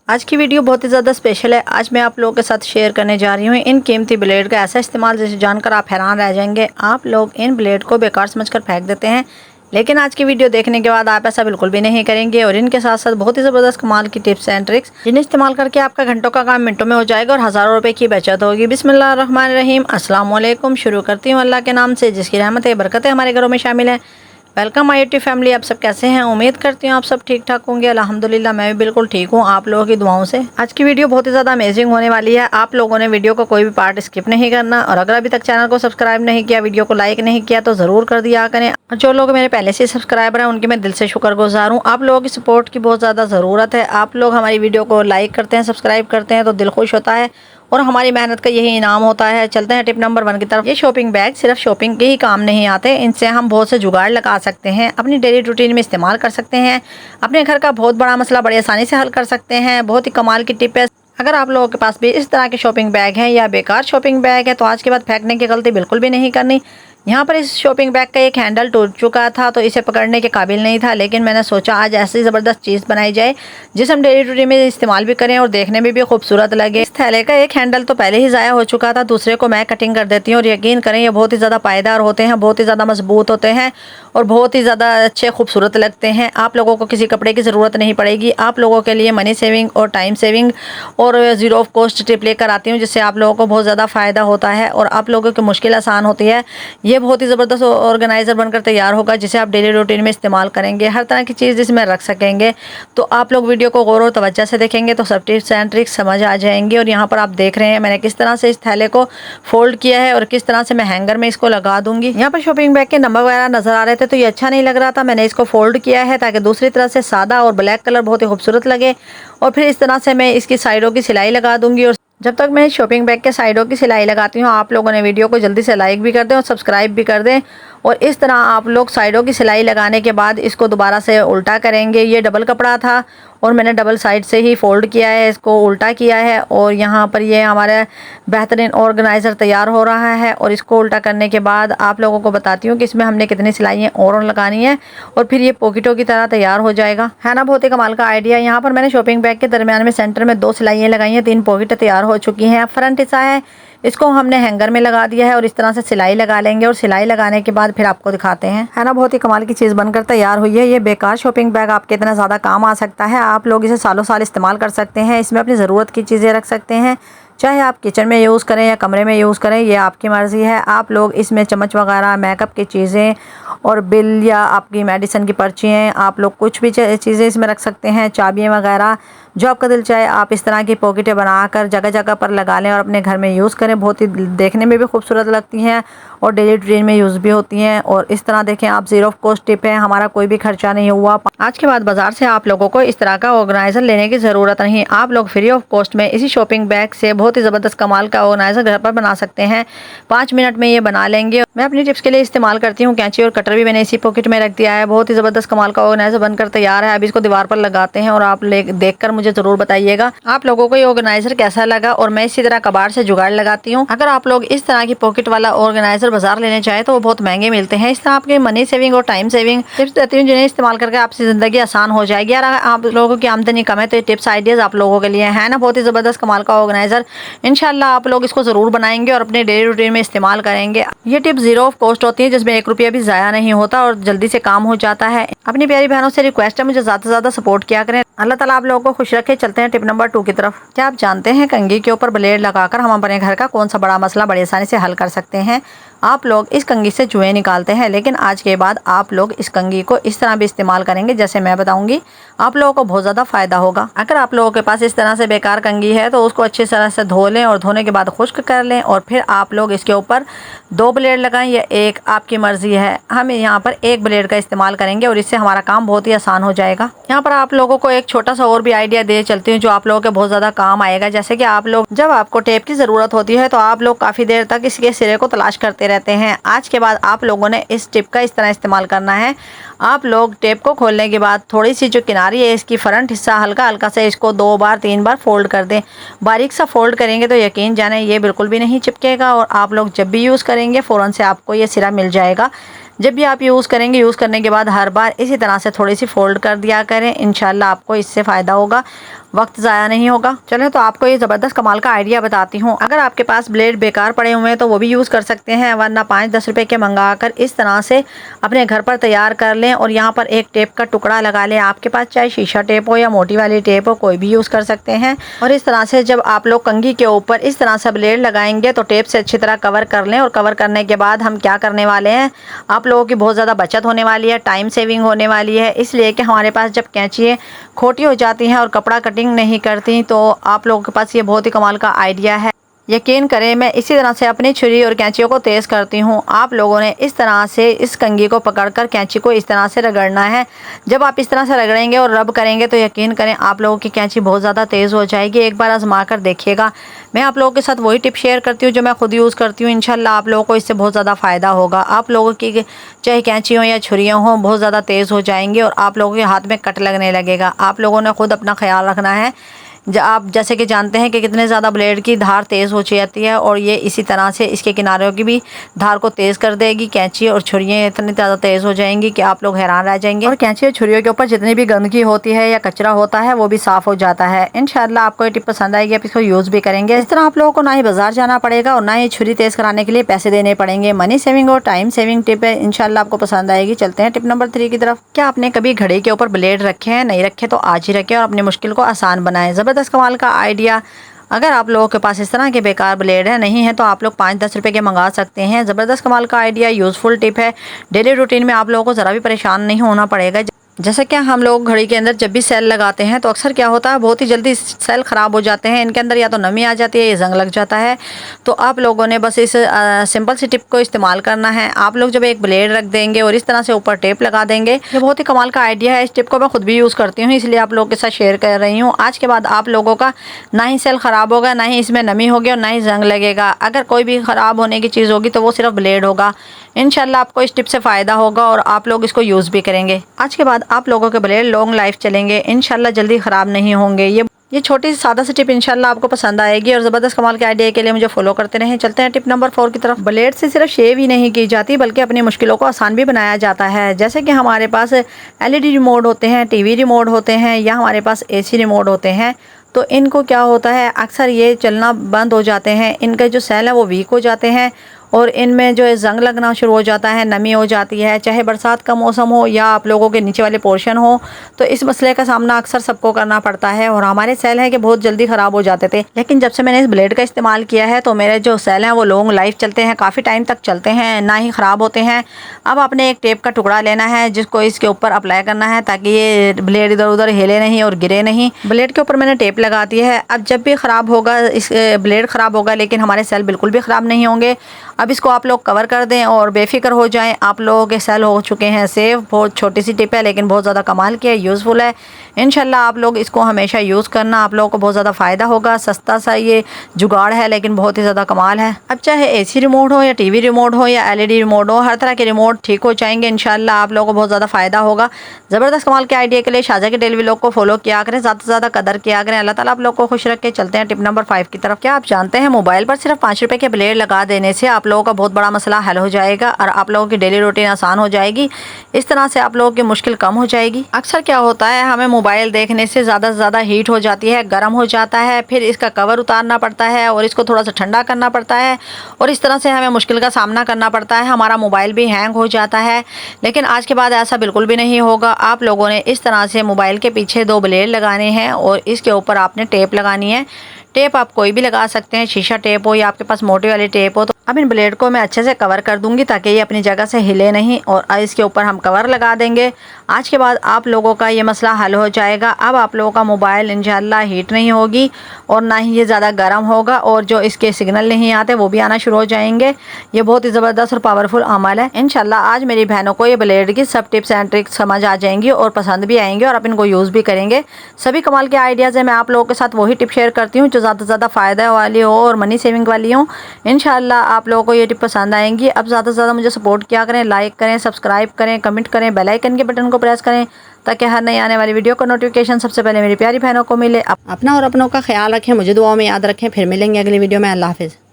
आज की वीडियो बहुत ही ज़्यादा स्पेशल है। आज मैं आप लोगों के साथ शेयर करने जा रही हूँ इन कीमती ब्लेड का ऐसा इस्तेमाल जिसे जानकर आप हैरान रह जाएंगे। आप लोग इन ब्लेड को बेकार समझकर फेंक देते हैं, लेकिन आज की वीडियो देखने के बाद आप ऐसा बिल्कुल भी नहीं करेंगे और इनके साथ साथ बहुत ही ज़बरदस्त कमाल की टिप्स एंड ट्रिक्स जिन्हें इस्तेमाल करके आपका घंटों का काम मिनटों में हो जाएगा और हज़ारों रुपए की बचत होगी। बिस्मिल्लाहिर्रहमानिर्रहीम, अस्सलाम वालेकुम। शुरू करती हूँ अल्लाह के नाम से जिसकी रहमत बरकतें हमारे घरों में शामिल है। Welcome my YouTube family. आप सब कैसे हैं? उम्मीद करती हूँ आप सब ठीक ठाक होंगे। अल्हम्दुलिल्लाह मैं भी बिल्कुल ठीक हूँ आप लोगों की दुआओं से। आज की वीडियो बहुत ही ज़्यादा अमेजिंग होने वाली है। आप लोगों ने वीडियो को कोई भी पार्ट स्किप नहीं करना और अगर अभी तक चैनल को सब्सक्राइब नहीं किया, वीडियो को लाइक नहीं किया तो ज़रूर कर दिया करें। और जो लोग मेरे पहले से सब्सक्राइबर हैं उनकी मैं दिल से शुक्रगुजार हूँ। आप लोगों की सपोर्ट की बहुत ज़्यादा ज़रूरत है। आप लोग हमारी वीडियो को लाइक करते हैं, सब्सक्राइब करते हैं तो दिल खुश होता है और हमारी मेहनत का यही इनाम होता है। चलते हैं टिप नंबर 1 की तरफ। ये शॉपिंग बैग सिर्फ शॉपिंग के ही काम नहीं आते, इनसे हम बहुत से जुगाड़ लगा सकते हैं, अपनी डेली रूटीन में इस्तेमाल कर सकते हैं, अपने घर का बहुत बड़ा मसला बड़ी आसानी से हल कर सकते हैं। बहुत ही कमाल की टिप है। अगर आप लोगों के पास भी इस तरह के शॉपिंग बैग हैं या बेकार शॉपिंग बैग है तो आज के बाद फेंकने की गलती बिल्कुल भी नहीं करनी। यहाँ पर इस शॉपिंग बैग का एक हैंडल टूट चुका था तो इसे पकड़ने के काबिल नहीं था, लेकिन मैंने सोचा आज ऐसी ज़बरदस्त चीज़ बनाई जाए जिसे हम डेली रूटीन में इस्तेमाल भी करें और देखने में भी खूबसूरत लगे। इस थैले का एक हैंडल तो पहले ही ज़ाया हो चुका था, दूसरे को मैं कटिंग कर देती हूँ और यकीन करें ये बहुत ही ज़्यादा पायदार होते हैं, बहुत ही ज़्यादा मजबूत होते हैं और बहुत ही ज़्यादा अच्छे खूबसूरत लगते हैं। आप लोगों को किसी कपड़े की ज़रूरत नहीं पड़ेगी। आप लोगों के लिए मनी सेविंग और टाइम सेविंग और ज़ीरो ऑफ कॉस्ट टिप लेकर आती हूँ जिससे आप लोगों को बहुत ज़्यादा फ़ायदा होता है और आप लोगों की मुश्किल आसान होती है। ये बहुत ही ज़बरदस्त ऑर्गेनाइज़र बनकर तैयार होगा जिसे आप डेली रूटीन में इस्तेमाल करेंगे, हर तरह की चीज़ जिसमें रख सकेंगे। तो आप लोग वीडियो को गौर और तवज्जो से देखेंगे तो सब टिप्स एंड ट्रिक्स समझ आ जाएंगे। और यहाँ पर आप देख रहे हैं मैंने किस तरह से इस थैले को फोल्ड किया है और किस तरह से मैं हैंगर में इसको लगा दूंगी। यहाँ पर शॉपिंग बैग के नंबर वगैरह नजर आ रहे थे तो ये अच्छा नहीं लग रहा था, मैंने इसको फोल्ड किया है ताकि दूसरी तरह से सादा और ब्लैक कलर बहुत ही खूबसूरत लगे। और फिर इस तरह से मैं इसकी साइडों की सिलाई लगा दूंगी। और जब तक मैं शॉपिंग बैग के साइडों की सिलाई लगाती हूँ आप लोगों ने वीडियो को जल्दी से लाइक भी कर दें और सब्सक्राइब भी कर दें। और इस तरह आप लोग साइडों की सिलाई लगाने के बाद इसको दोबारा से उल्टा करेंगे। ये डबल कपड़ा था और मैंने डबल साइड से ही फोल्ड किया है, इसको उल्टा किया है और यहाँ पर ये हमारा बेहतरीन ऑर्गेनाइज़र तैयार हो रहा है। और इसको उल्टा करने के बाद आप लोगों को बताती हूँ कि इसमें हमने कितनी सिलाइयाँ और लगानी है और फिर ये पॉकेटों की तरह तैयार हो जाएगा। है ना बहुत ही कमाल का आइडिया। यहाँ पर मैंने शॉपिंग बैग के दरमियान में सेंटर में 2 सिलाइयाँ लगाई हैं, 3 पॉकेट तैयार हो चुकी हैं। फ्रंट हिस्सा है इसको हमने हैंगर में लगा दिया है और इस तरह से सिलाई लगा लेंगे और सिलाई लगाने के बाद फिर आपको दिखाते हैं। है ना बहुत ही कमाल की चीज़ बनकर तैयार हुई है। ये बेकार शॉपिंग बैग आपके इतना ज़्यादा काम आ सकता है, आप लोग इसे सालों साल इस्तेमाल कर सकते हैं। इसमें अपनी ज़रूरत की चीज़ें रख सकते हैं, चाहे आप किचन में यूज़ करें या कमरे में यूज़ करें, ये आपकी मर्ज़ी है। आप लोग इसमें चम्मच वगैरह, मेकअप की चीज़ें और बिल या आपकी मेडिसिन की पर्चियाँ, आप लोग कुछ भी चीज़ें इसमें रख सकते हैं, चाबियाँ वगैरह जो आपका दिल चाहे आप इस तरह की पॉकेटें बनाकर जगह जगह पर लगा लें और अपने घर में यूज़ करें। बहुत ही देखने में भी खूबसूरत लगती हैं और डेली रूटीन में यूज़ भी होती हैं। और इस तरह देखें आप, ज़ीरो ऑफ कॉस्ट टिप है, हमारा कोई भी खर्चा नहीं हुआ। आज के बाद बाजार से आप लोगों को इस तरह का ऑर्गेनाइज़र लेने की ज़रूरत नहीं, आप लोग फ्री ऑफ कॉस्ट में इसी शॉपिंग बैग से बहुत ही ज़बरदस्त कमाल का ऑर्गेनाइज़र घर पर बना सकते हैं। 5 मिनट में ये बना लेंगे। मैं अपनी टिप्स के लिए इस्तेमाल करती हूँ कैंची और कटर भी मैंने इसी पॉकेट में रख दिया है। बहुत ही ज़बरदस्त कमाल का ऑर्गेनाइज़र बनकर तैयार है। अभी इसको दीवार पर लगाते हैं और आप देखकर मुझे ज़रूर बताइएगा आप लोगों को ये ऑर्गेनाइज़र कैसा लगा। और मैं इसी तरह कबाड़ से जुगाड़ लगाती हूँ। अगर आप लोग इस तरह की पॉकेट वाला ऑर्गेनाइज़र बाजार लेने चाहे तो वो बहुत महंगे मिलते हैं। इस तरह आपके मनी सेविंग और टाइम सेविंग टिप्स देती हूँ जिन्हें इस्तेमाल करके आपकी ज़िंदगी आसान हो जाएगी। यार आप लोगों की आमदनी कम है तो ये टिप्स आइडियाज़ आप लोगों के लिए है ना बहुत ही ज़बरदस्त कमाल का ऑर्गेनाइज़र। इंशाल्लाह आप लोग इसको ज़रूर बनाएंगे और अपने डेली रूटीन में इस्तेमाल करेंगे। ये टिप ज़ीरो ऑफ कॉस्ट होती है जिसमें 1 रुपया भी ज़ाया नहीं होता और जल्दी से काम हो जाता है। अपनी प्यारी बहनों से रिक्वेस्ट है मुझे ज़्यादा से ज़्यादा सपोर्ट किया करें। अल्लाह ताला आप लोगों को खुश रखे। चलते हैं टिप नंबर 2 की तरफ। क्या आप जानते हैं कंघी के ऊपर ब्लेड लगाकर हम अपने घर का कौन सा बड़ा मसला बड़ी आसानी से हल कर सकते हैं? आप लोग इस कंघी से जुएं निकालते हैं, लेकिन आज के बाद आप लोग इस कंघी को इस तरह भी इस्तेमाल करेंगे जैसे मैं बताऊंगी, आप लोगों को बहुत ज़्यादा फ़ायदा होगा। अगर आप लोगों के पास इस तरह से बेकार कंघी है तो उसको अच्छी तरह से धो लें और धोने के बाद खुश्क कर लें और फिर आप लोग इसके ऊपर 2 ब्लेड लगाएं या 1, आपकी मर्ज़ी है। हम यहाँ पर 1 ब्लेड का इस्तेमाल करेंगे और इससे हमारा काम बहुत ही आसान हो जाएगा। यहाँ पर आप लोगों को एक छोटा सा और भी आइडिया दे चलती हूँ जो आप लोगों के बहुत ज़्यादा काम आएगा। जैसे कि आप लोग जब आपको टेप की ज़रूरत होती है तो आप लोग काफ़ी देर तक इसके सिरे को तलाश करते रहते हैं। आज के बाद आप लोगों ने इस टिप का इस तरह इस्तेमाल करना है। आप लोग टेप को खोलने के बाद थोड़ी सी जो किनारी है इसकी फ्रंट हिस्सा हल्का हल्का से इसको 2 बार 3 बार फोल्ड कर दें। बारीक सा फोल्ड करेंगे तो यकीन जाने ये बिल्कुल भी नहीं चिपकेगा और आप लोग जब भी यूज़ करेंगे फ़ौरन से आपको ये सिरा मिल जाएगा। जब भी आप यूज़ करेंगे, यूज़ करने के बाद हर बार इसी तरह से थोड़ी सी फोल्ड कर दिया करें। इंशाल्लाह आपको इससे फ़ायदा होगा। वक्त ज़ाया नहीं होगा। चले तो आपको ये ज़बरदस्त कमाल का आइडिया बताती हूँ। अगर आपके पास ब्लेड बेकार पड़े हुए हैं तो वो भी यूज़ कर सकते हैं, वरना 5-10 रुपए के मंगा कर इस तरह से अपने घर पर तैयार कर लें और यहाँ पर एक टेप का टुकड़ा लगा लें। आपके पास चाहे शीशा टेप हो या मोटी वाली टेप हो, कोई भी यूज़ कर सकते हैं। और इस तरह से जब आप लोग कंघी के ऊपर इस तरह से ब्लेड लगाएंगे तो टेप से अच्छी तरह कवर कर लें। और कवर करने के बाद हम क्या करने वाले हैं, आप लोगों की बहुत ज़्यादा बचत होने वाली है, टाइम सेविंग होने वाली है। इसलिए कि हमारे पास जब कैंची खोटी हो जाती हैं और कपड़ा कटिंग नहीं करती, तो आप लोगों के पास ये बहुत ही कमाल का आइडिया है। यकीन करें, मैं इसी तरह से अपनी छुरी और कैंचियों को तेज़ करती हूँ। आप लोगों ने इस तरह से इस कंघी को पकड़कर कैंची को इस तरह से रगड़ना है। जब आप इस तरह से रगड़ेंगे और रब करेंगे तो यकीन करें आप लोगों की कैंची बहुत ज़्यादा तेज़ हो जाएगी। एक बार आजमा कर देखिएगा। मैं आप लोगों के साथ वही टिप शेयर करती हूँ जो मैं खुद यूज़ करती हूँ। इंशाल्लाह आप लोगों को इससे बहुत ज़्यादा फ़ायदा होगा। आप लोगों की चाहे कैंची हो या छुरियाँ हों, बहुत ज़्यादा तेज़ हो जाएंगी और आप लोगों के हाथ में कट लगने लगेगा। आप लोगों ने खुद अपना ख्याल रखना है। आप जैसे कि जानते हैं कि कितने ज़्यादा ब्लेड की धार तेज़ हो जाती है और ये इसी तरह से इसके किनारों की भी धार को तेज़ कर देगी। कैंची और छुरियाँ इतनी ज़्यादा तेज़ हो जाएंगी कि आप लोग हैरान रह जाएंगे। और कैंची और छुरियों के ऊपर जितनी भी गंदगी होती है या कचरा होता है वो भी साफ़ हो जाता है। इंशाल्लाह आपको ये टिप पसंद आएगी, आप इसको यूज़ भी करेंगे। इस तरह आप लोगों को ना ही बाजार जाना पड़ेगा और ना ही छुरी तेज़ कराने के लिए पैसे देने पड़ेंगे। मनी सेविंग और टाइम सेविंग टिप है, इंशाल्लाह आपको पसंद आएगी। चलते हैं टिप नंबर 3 की तरफ। क्या आपने कभी घड़ी के ऊपर ब्लेड रखे हैं? नहीं रखे तो आज ही रखें और अपनी मुश्किल को आसान बनाएं। ज़बरदस्त कमाल का आइडिया। अगर आप लोगों के पास इस तरह के बेकार ब्लेड है नहीं है तो आप लोग 5-10 रुपए के मंगा सकते हैं। ज़बरदस्त कमाल का आइडिया, यूज़फुल टिप है। डेली रूटीन में आप लोगों को ज़रा भी परेशान नहीं होना पड़ेगा। जैसे कि हम लोग घड़ी के अंदर जब भी सेल लगाते हैं तो अक्सर क्या होता है, बहुत ही जल्दी सेल ख़राब हो जाते हैं। इनके अंदर या तो नमी आ जाती है या जंग लग जाता है। तो आप लोगों ने बस इस सिंपल सी टिप को इस्तेमाल करना है। आप लोग जब एक ब्लेड रख देंगे और इस तरह से ऊपर टेप लगा देंगे, ये बहुत ही कमाल का आइडिया है। इस टिप को मैं खुद भी यूज़ करती हूँ, इसलिए आप लोगों के साथ शेयर कर रही हूँ। आज के बाद आप लोगों का ना ही सेल ख़राब होगा, ना ही इसमें नमी होगी और ना ही जंग लगेगा। अगर कोई भी ख़राब होने की चीज़ होगी तो वो सिर्फ ब्लेड होगा। इंशाल्लाह आपको इस टिप से फ़ायदा होगा और आप लोग इसको यूज़ भी करेंगे। आज के बाद आप लोगों के ब्लेड लॉन्ग लाइफ चलेंगे, इंशाल्लाह जल्दी ख़राब नहीं होंगे। ये छोटी सी सादा सी टिप इंशाल्लाह आपको पसंद आएगी और ज़बरदस्त कमाल के आइडिया के लिए मुझे फॉलो करते रहें। चलते हैं टिप नंबर 4 की तरफ। ब्लेड से सिर्फ शेव ही नहीं की जाती बल्कि अपनी मुश्किलों को आसान भी बनाया जाता है। जैसे कि हमारे पास LED रिमोट होते हैं, TV रिमोट होते हैं या हमारे पास AC रिमोट होते हैं, तो इनको क्या होता है, अक्सर ये चलना बंद हो जाते हैं। इनके जो सेल है वो वीक हो जाते हैं और इनमें जो है जंग लगना शुरू हो जाता है, नमी हो जाती है। चाहे बरसात का मौसम हो या आप लोगों के नीचे वाले पोर्शन हो, तो इस मसले का सामना अक्सर सबको करना पड़ता है। और हमारे सेल हैं कि बहुत जल्दी ख़राब हो जाते थे, लेकिन जब से मैंने इस ब्लेड का इस्तेमाल किया है तो मेरे जो सेल हैं वो लॉन्ग लाइफ चलते हैं, काफ़ी टाइम तक चलते हैं, ना ही ख़राब होते हैं। अब आपने एक टेप का टुकड़ा लेना है जिसको इसके ऊपर अप्लाई करना है ताकि ये ब्लेड इधर उधर हिले नहीं और गिरे नहीं। ब्लेड के ऊपर मैंने टेप लगा दी है। अब जब भी ख़राब होगा, इस ब्लेड ख़राब होगा लेकिन हमारे सेल बिल्कुल भी ख़राब नहीं होंगे। अब इसको आप लोग कवर कर दें और बेफिक्र हो जाएं। आप लोगों के सेल हो चुके हैं सेव। बहुत छोटी सी टिप है लेकिन बहुत ज़्यादा कमाल की है, यूज़फुल है। इंशाल्लाह आप लोग इसको हमेशा यूज़ करना, आप लोगों को बहुत ज़्यादा फ़ायदा होगा। सस्ता सा ये जुगाड़ है लेकिन बहुत ही ज़्यादा कमाल है। अब चाहे AC रिमोट हो या TV रिमोट हो या LED रिमोट हो, हर तरह के रिमोट ठीक हो जाएंगे। इंशाल्लाह आप लोगों को बहुत ज़्यादा फ़ायदा होगा। ज़बरदस्त कमाल के आइडिया के लिए शाजा के डेली व्लॉग को फॉलो किया करें, ज़्यादा से ज़्यादा कदर किया करें। अल्लाह ताला आप लोग को खुश रखे। चलते हैं टिप नंबर 5 की तरफ। क्या आप जानते हैं मोबाइल पर सिर्फ 5 रुपए के ब्लेड लगा देने से आप लोगों का बहुत बड़ा मसला हल हो जाएगा और आप लोगों की डेली रूटीन आसान हो जाएगी। इस तरह से आप लोगों की मुश्किल कम हो जाएगी। अक्सर क्या होता है, हमें मोबाइल देखने से ज़्यादा हीट हो जाती है, गर्म हो जाता है, फिर इसका कवर उतारना पड़ता है और इसको थोड़ा सा ठंडा करना पड़ता है और इस तरह से हमें मुश्किल का सामना करना पड़ता है। हमारा मोबाइल भी हैंग हो जाता है। लेकिन आज के बाद ऐसा बिल्कुल भी नहीं होगा। आप लोगों ने इस तरह से मोबाइल के पीछे 2 ब्लेड लगाने हैं और इसके ऊपर आपने टेप लगानी है। टेप आप कोई भी लगा सकते हैं, शीशा टेप हो या आपके पास मोटी वाली टेप हो। तो अब इन ब्लेड को मैं अच्छे से कवर कर दूंगी ताकि ये अपनी जगह से हिले नहीं और इसके ऊपर हम कवर लगा देंगे। आज के बाद आप लोगों का ये मसला हल हो जाएगा। अब आप लोगों का मोबाइल इंशाल्लाह हीट नहीं होगी और ना ही ये ज़्यादा गर्म होगा और जो इसके सिग्नल नहीं आते वो भी आना शुरू हो जाएंगे। ये बहुत ही ज़बरदस्त और पावरफुल अमल है। इंशाल्लाह आज मेरी बहनों को ये ब्लेड की सब टिप्स एंड ट्रिक्स समझ आ जाएंगी और पसंद भी आएंगे और आप इनको यूज़ भी करेंगे। सभी कमाल के आइडियाज़ है। मैं आप लोगों के साथ वही टिप शेयर करती हूँ जो ज़्यादा से ज़्यादा फ़ायदा वाली हो और मनी सेविंग वाली हो। इंशाल्लाह आप लोगों को ये टिप पसंद आएंगी। अब ज़्यादा से ज़्यादा मुझे सपोर्ट किया करें, लाइक करें, सब्सक्राइब करें, कमेंट करें, बेल आइकन के बटन को प्रेस करें ताकि हर नई आने वाली वीडियो का नोटिफिकेशन सबसे पहले मेरी प्यारी बहनों को मिले। अपना और अपनों का ख्याल रखें, मुझे दुआओं में याद रखें। फिर मिलेंगे अगली वीडियो में। अल्लाह हाफिज़।